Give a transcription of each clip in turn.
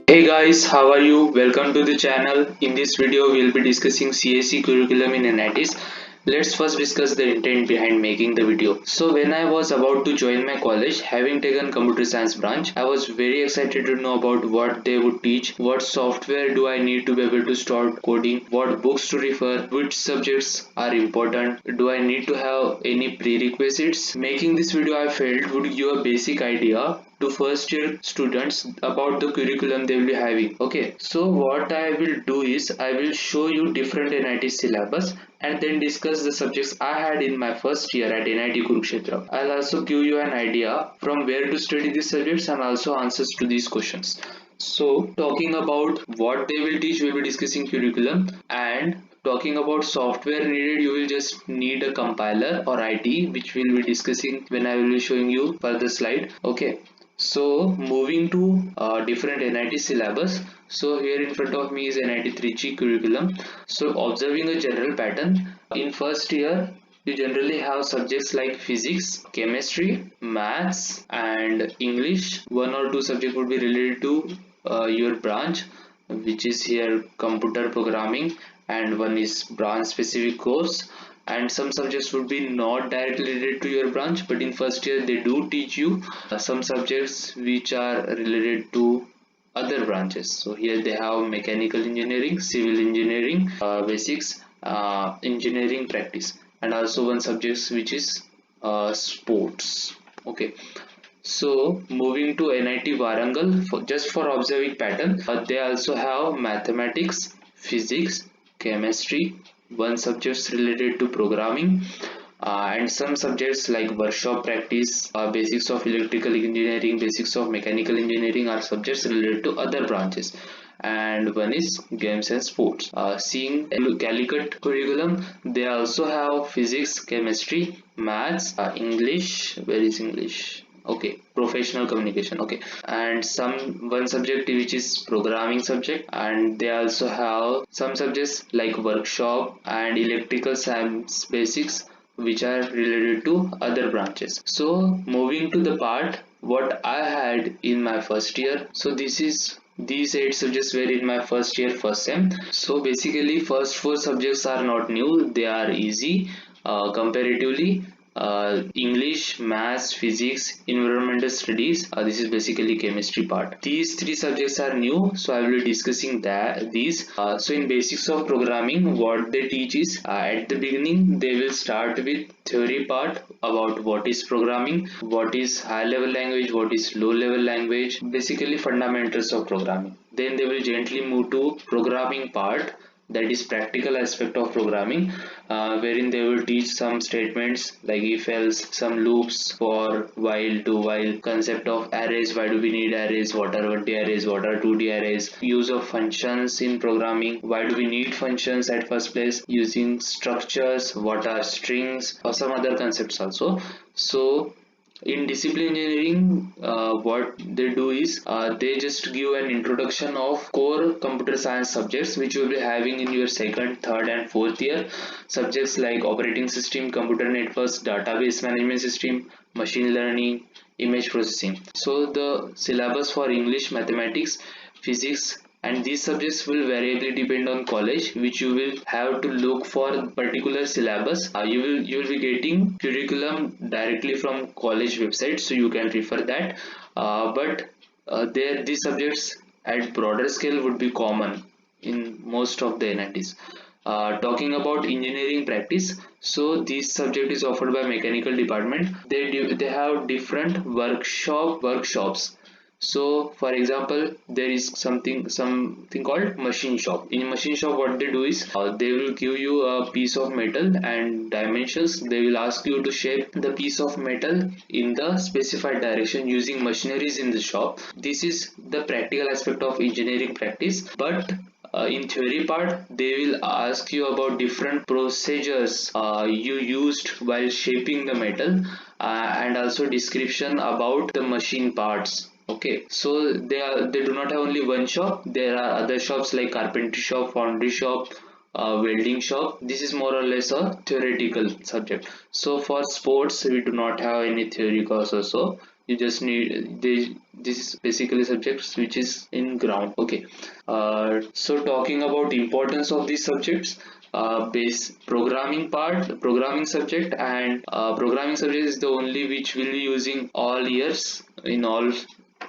Hey guys, how are you? Welcome to the channel. In this video, we'll be discussing CSE curriculum in NITs. Let's first discuss the intent behind making the video. So when I was about to join my college, having taken computer science branch, I was very excited to know about what they would teach, what software do I need to be able to start coding, what books to refer, which subjects are important, do I need to have any prerequisites. Making this video I felt would give a basic idea to first year students about the curriculum they will be having. Okay, so what I will do is I will show you different NIT syllabus and then discuss the subjects I had in my first year at NIT Kurukshetra. I'll also give you an idea from where to study these subjects and also answers to these questions. So talking about what they will teach, we'll be discussing curriculum, and talking about software needed, you will just need a compiler or IT, which we'll be discussing when I will be showing you further slide. Okay, so moving to different NIT syllabus. So here in front of me is NIT 3G curriculum. So observing a general pattern, in first year you generally have subjects like physics, chemistry, maths and English. One or two subjects would be related to your branch, which is here computer programming, and one is branch specific course, and some subjects would be not directly related to your branch, but in first year they do teach you some subjects which are related to other branches. So here they have mechanical engineering, civil engineering, basics, engineering practice, and also one subject which is sports. Okay, so moving to NIT Warangal, just for observing pattern, they also have mathematics, physics, chemistry, one subjects related to programming, and some subjects like workshop practice, basics of electrical engineering, basics of mechanical engineering are subjects related to other branches. And one is games and sports. Seeing Calicut curriculum, they also have physics, chemistry, maths, English. Where is English? Okay, professional communication. Okay, and some one subject which is programming subject, and they also have some subjects like workshop and electrical science basics which are related to other branches. So moving to the part what I had in my first year. So this is these 8 subjects were in my first year first sem. So basically first 4 subjects are not new, they are easy comparatively. English, maths, physics, environmental studies. This is basically chemistry part. These 3 subjects are new, so I will be discussing that these. So in basics of programming, what they teach is at the beginning they will start with theory part about what is programming, what is high level language, what is low level language, basically fundamentals of programming. Then they will gently move to programming part, that is practical aspect of programming, wherein they will teach some statements like if else, some loops for while, do while, concept of arrays, why do we need arrays, what are 1D arrays, what are 2D arrays, use of functions in programming, why do we need functions at first place, using structures, what are strings, or some other concepts also. So in discipline engineering, what they do is they just give an introduction of core computer science subjects which you will be having in your second, third and fourth year. Subjects like operating system, computer networks, database management system, machine learning, image processing. So the syllabus for English, mathematics, physics and these subjects will variably depend on college, which you will have to look for particular syllabus. You will be getting curriculum directly from college website, so you can refer that. But there these subjects at broader scale would be common in most of the NITs. Talking about engineering practice, so this subject is offered by mechanical department. They have different workshops. So for example, there is something called machine shop. In machine shop, what they do is they will give you a piece of metal and dimensions. They will ask you to shape the piece of metal in the specified direction using machineries in the shop. This is the practical aspect of engineering practice. But in theory part, they will ask you about different procedures you used while shaping the metal, and also description about the machine parts. Okay, so they do not have only one shop. There are other shops like carpentry shop, foundry shop, welding shop. This is more or less a theoretical subject. So for sports, we do not have any theory course also. You just need this is basically subjects which is in ground. Okay. So talking about the importance of these subjects, base programming subject, and programming subject is the only which will be using all years in all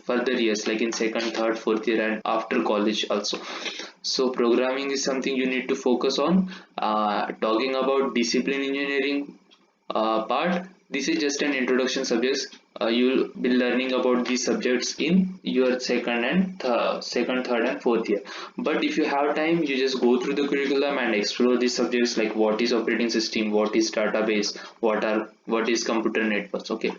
further years, like in second, third, fourth year, and after college also. So programming is something you need to focus on. Talking about discipline engineering part, this is just an introduction subjects. You'll be learning about these subjects in your second, third, and fourth year. But if you have time, you just go through the curriculum and explore these subjects, like what is operating system, what is database, what is computer networks. Okay,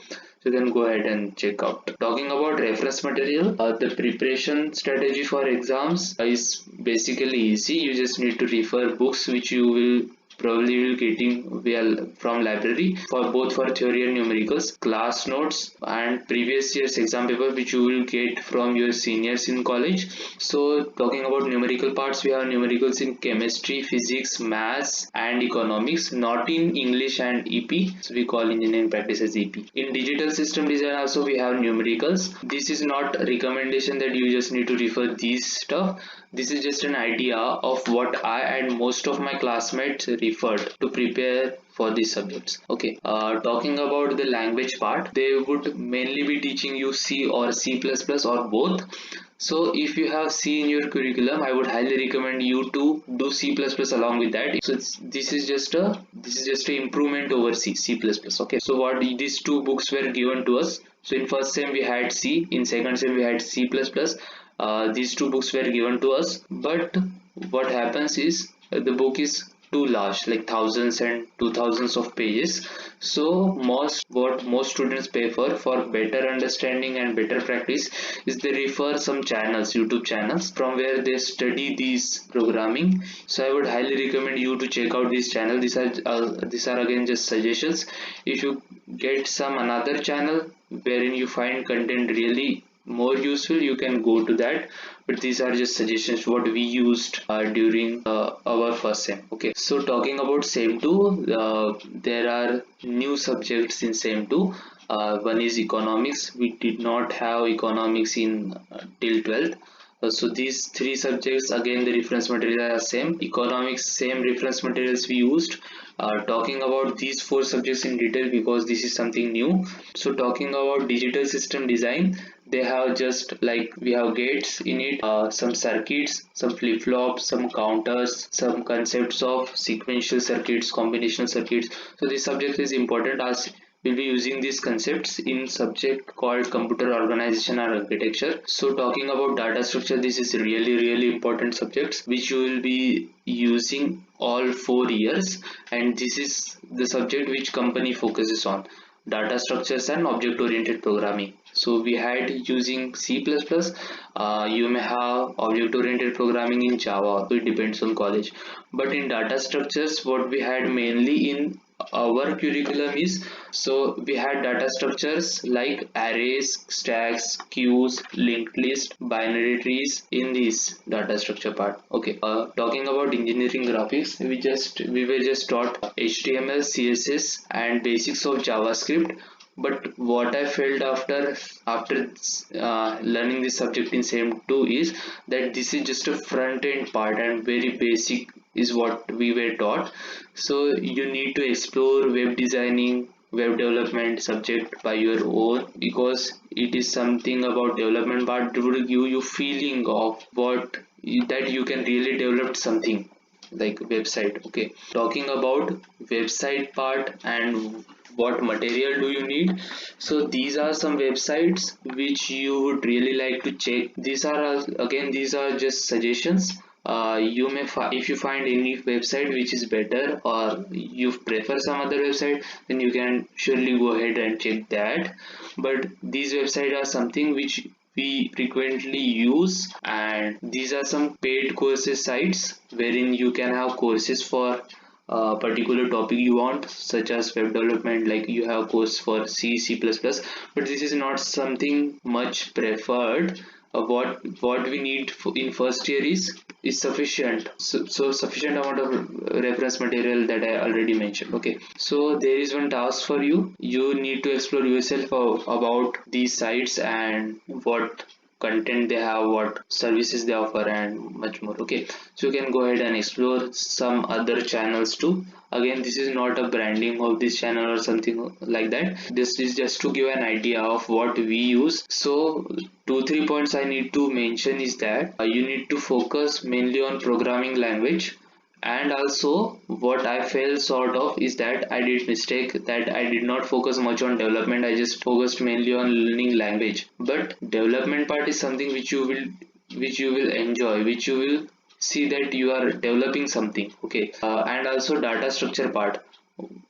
so then go ahead and check out. Talking about reference material, the preparation strategy for exams is basically easy. You just need to refer books which you will probably will getting well from library, for both for theory and numericals, class notes, and previous year's exam paper which you will get from your seniors in college. So talking about numerical parts, we have numericals in chemistry, physics, maths, and economics, not in English and EP. So we call engineering practice as EP. In digital system design also we have numericals. This is not a recommendation that you just need to refer these stuff. This is just an idea of what I and most of my classmates referred to prepare for these subjects. Okay, talking about the language part, they would mainly be teaching you C or C++ or both. So if you have C in your curriculum, I would highly recommend you to do C++ along with that. So this is just a improvement over C++. Okay, so what these two books were given to us. So in first sem we had C, in second sem we had C++. These two books were given to us, but what happens is the book is too large, like thousands and two thousands of pages. So most students pay for better understanding and better practice is they refer some channels, YouTube channels, from where they study these programming. So I would highly recommend you to check out this channel. These are again just suggestions. If you get some another channel wherein you find content really more useful, you can go to that, but these are just suggestions what we used during our first sem. Okay, so talking about sem 2, there are new subjects in sem 2. One is economics. We did not have economics in till 12th. So these three subjects, again the reference materials are same. Economics, same reference materials we used. Talking about these four subjects in detail because this is something new. So talking about digital system design, they have just like we have gates in it, some circuits, some flip-flops, some counters, some concepts of sequential circuits, combinational circuits. So this subject is important as we'll be using these concepts in subject called computer organization or architecture. So talking about data structure, this is really important subjects which you will be using all 4 years, and this is the subject which company focuses on, data structures and object oriented programming. So we had using C++, you may have object oriented programming in Java, so it depends on college. But in data structures, what we had mainly in our curriculum is, so we had data structures like arrays, stacks, queues, linked list, binary trees in this data structure part. Okay, talking about engineering graphics, we were just taught HTML, CSS, and basics of JavaScript. But what I felt after learning this subject in sem 2 is that this is just a front end part and very basic is what we were taught. So you need to explore web designing, web development subject by your own, because it is something about development part that will give you feeling of what that you can really develop something like website. Okay, talking about website part and what material do you need, so these are some websites which you would really like to check. These are just suggestions. You may if you find any website which is better or you prefer some other website, then you can surely go ahead and check that. But these websites are something which we frequently use, and these are some paid courses sites wherein you can have courses for a particular topic you want, such as web development, like you have course for C++, but this is not something much preferred. What we need in first year is is sufficient. So sufficient amount of reference material that I already mentioned. Okay, so there is one task for you. You need to explore yourself about these sites and what content they have, what services they offer, and much more. Okay, so you can go ahead and explore some other channels too. Again, this is not a branding of this channel or something like that. This is just to give an idea of what we use. So 2 3 points I need to mention is that you need to focus mainly on programming language. And also what I felt sort of is that I did mistake that I did not focus much on development. I just focused mainly on learning language, but development part is something which you will enjoy, which you will see that you are developing something. Okay, and also data structure part,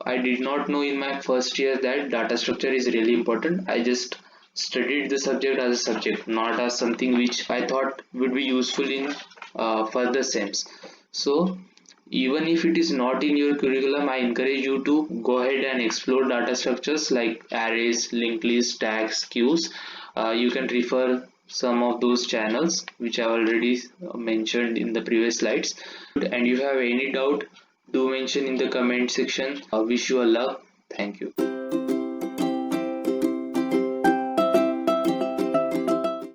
I did not know in my first year that data structure is really important. I just studied the subject as a subject, not as something which I thought would be useful in further sems. So even if it is not in your curriculum, I encourage you to go ahead and explore data structures like arrays, linked lists, tags, queues. You can refer some of those channels which I already mentioned in the previous slides. And you have any doubt, do mention in the comment section. I wish you a luck. Thank you.